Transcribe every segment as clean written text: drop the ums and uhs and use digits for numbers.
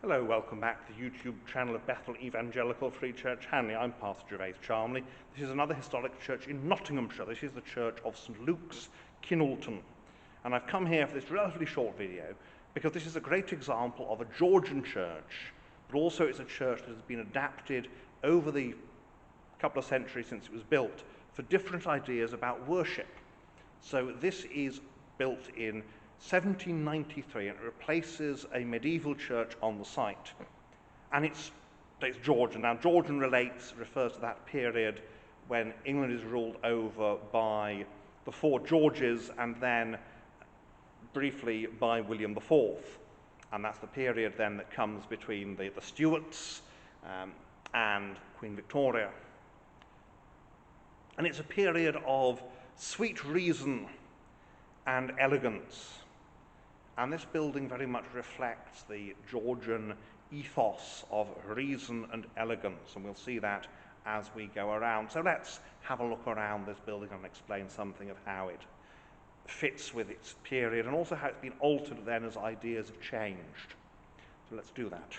Hello, welcome back to the YouTube channel of Bethel Evangelical Free Church Hanley. I'm Pastor Gervais Charmley. This is another historic church in Nottinghamshire. This is the church of St Luke's, Kinoulton. And I've come here for this relatively short video because this is a great example of a Georgian church, but also it's a church that has been adapted over the couple of centuries since it was built for different ideas about worship. So this is built in 1793 and it replaces a medieval church on the site. And it's Georgian. Now Georgian refers to that period when England is ruled over by the four Georges and then briefly by William IV. And that's the period then that comes between the Stuarts and Queen Victoria. And it's a period of sweet reason and elegance. And this building very much reflects the Georgian ethos of reason and elegance, and we'll see that as we go around. So let's have a look around this building and explain something of how it fits with its period, and also how it's been altered then as ideas have changed. So let's do that.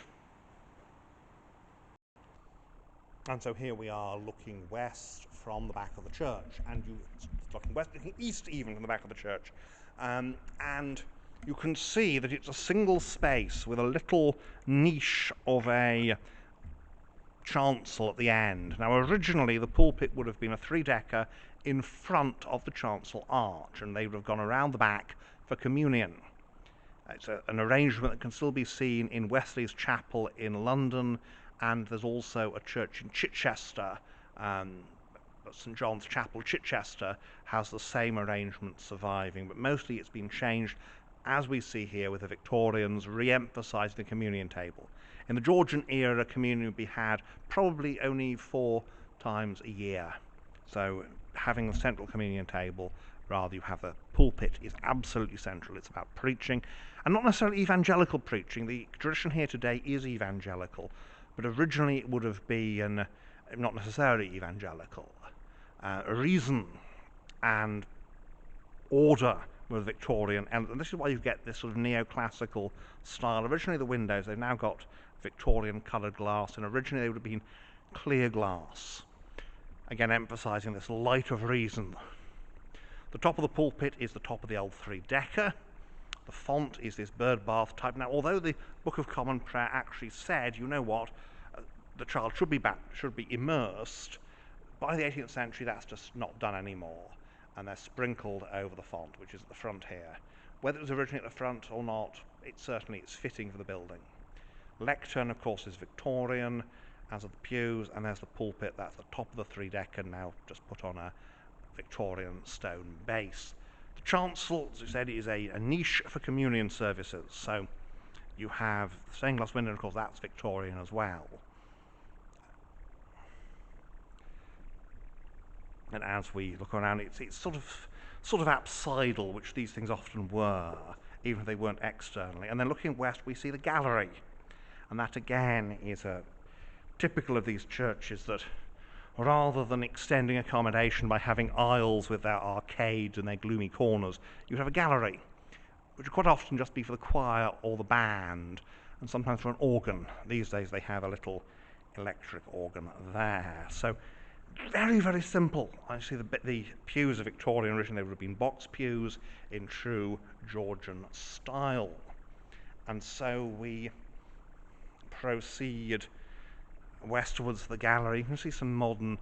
And so here we are looking west from the back of the church, and looking west, looking east even from the back of the church. And you can see that it's a single space with a little niche of a chancel at the end. Now originally the pulpit would have been a three-decker in front of the chancel arch, and they would have gone around the back for communion. It's an arrangement that can still be seen in Wesley's Chapel in London, and there's also a church in Chichester. St John's Chapel, Chichester, has the same arrangement surviving, but mostly it's been changed, as we see here, with the Victorians re-emphasising the communion table. In the Georgian era, communion would be had probably only 4 times a year. So having a central communion table, rather you have the pulpit, is absolutely central. It's about preaching, and not necessarily evangelical preaching. The tradition here today is evangelical, but originally it would have been not necessarily evangelical. Reason and order were Victorian, and this is why you get this sort of neoclassical style. Originally the windows, they've now got Victorian coloured glass, and originally they would have been clear glass. Again, emphasising this light of reason. The top of the pulpit is the top of the old three-decker. The font is this bird bath type. Now, although the Book of Common Prayer actually said, you know what, the child should be immersed, by the 18th century that's just not done anymore, and they're sprinkled over the font, which is at the front here. Whether it was originally at the front or not, it's fitting for the building. Lectern, of course, is Victorian, as are the pews, and there's the pulpit. That's the top of the three-decker, now just put on a Victorian stone base. The chancel, as we said, is a niche for communion services. So you have the stained glass window, and of course that's Victorian as well. And as we look around, it's sort of apsidal, which these things often were, even if they weren't externally. And then looking west, we see the gallery, and that again is typical of these churches, that rather than extending accommodation by having aisles with their arcades and their gloomy corners, you have a gallery, which would quite often just be for the choir or the band, and sometimes for an organ. These days they have a little electric organ there. So very, very simple. Actually, the pews are Victorian. Originally, they would have been box pews in true Georgian style. And so we proceed westwards to the gallery. You can see some modern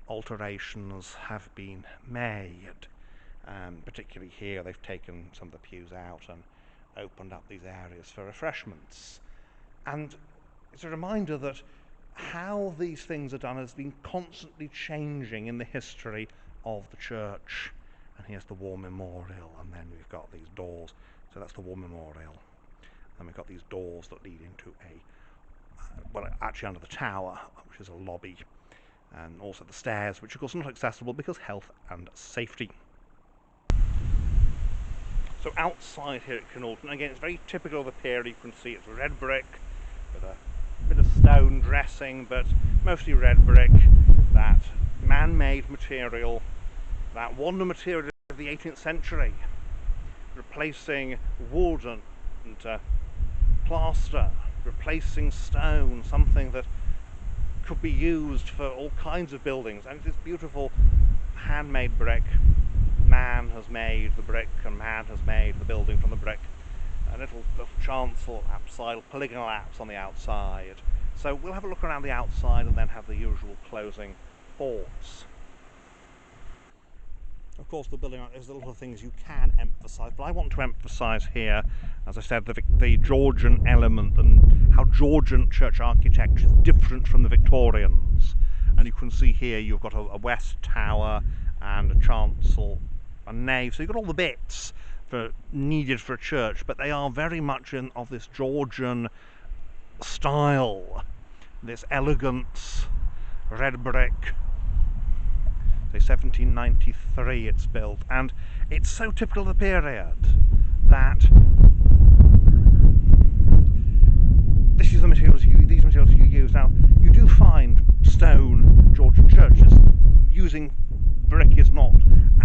alterations have been made. Particularly here, they've taken some of the pews out and opened up these areas for refreshments. And it's a reminder that how these things are done has been constantly changing in the history of the church. And here's the war memorial, and then we've got these doors. So that's the war memorial. And we've got these doors that lead into actually under the tower, which is a lobby, and also the stairs, which of course are not accessible because health and safety. So outside here at Kinoulton, again, it's very typical of the period. You can see it's red brick with a bit of stone dressing, but mostly red brick, that man-made material, that wonder material of the 18th century, replacing wood and plaster replacing stone, something that could be used for all kinds of buildings. And it's this beautiful handmade brick. Man has made the brick, and man has made the building from the brick. A little chancel outside, polygonal apse on the outside. So we'll have a look around the outside and then have the usual closing thoughts. Of course, the building, there's a lot of things you can emphasise, but I want to emphasise here, as I said, the Georgian element and how Georgian church architecture is different from the Victorians. And you can see here you've got a west tower and a chancel, a nave, so you've got all the bits needed for a church, but they are very much of this Georgian style, this elegance, red brick. Say 1793 it's built, and it's so typical of the period that these materials you use. Now, you do find stone Georgian churches. Using brick is not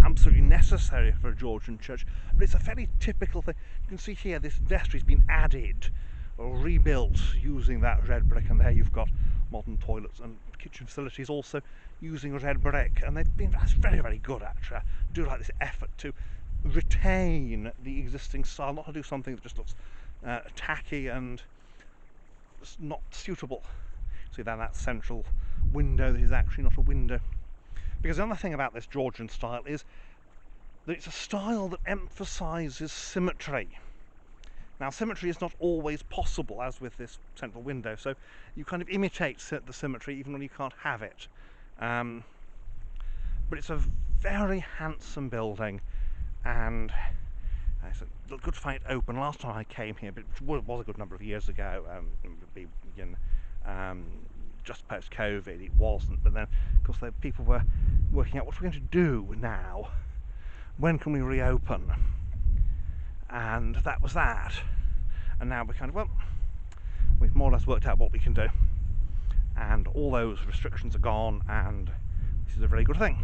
absolutely necessary for a Georgian church, but it's a fairly typical thing. You can see here this vestry's been added or rebuilt using that red brick, and there you've got modern toilets and kitchen facilities also using red brick, and they've been very, very good actually. I do like this effort to retain the existing style, not to do something that just looks tacky and not suitable. See then that central window that is actually not a window. Because the other thing about this Georgian style is that it's a style that emphasises symmetry. Now, symmetry is not always possible, as with this central window, so you kind of imitate the symmetry even when you can't have it. But it's a very handsome building, and it's good to find it open. Last time I came here, but it was a good number of years ago, just post-COVID, it wasn't, but then, of course, people were working out what we're going to do now. When can we reopen? And that was that. And now we're kind of, well, we've more or less worked out what we can do. And all those restrictions are gone, and this is a very good thing.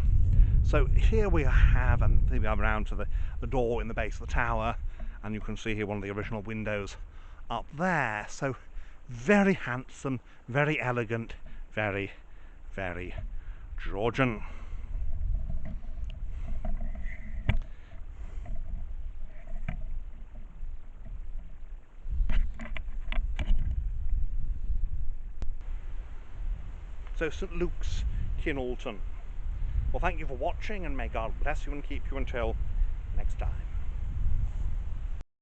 So here we have, and here we are around to the door in the base of the tower, and you can see here one of the original windows up there. So very handsome, very elegant, very, very Georgian. So St Luke's, Kinoulton. Well, thank you for watching, and may God bless you and keep you until next time.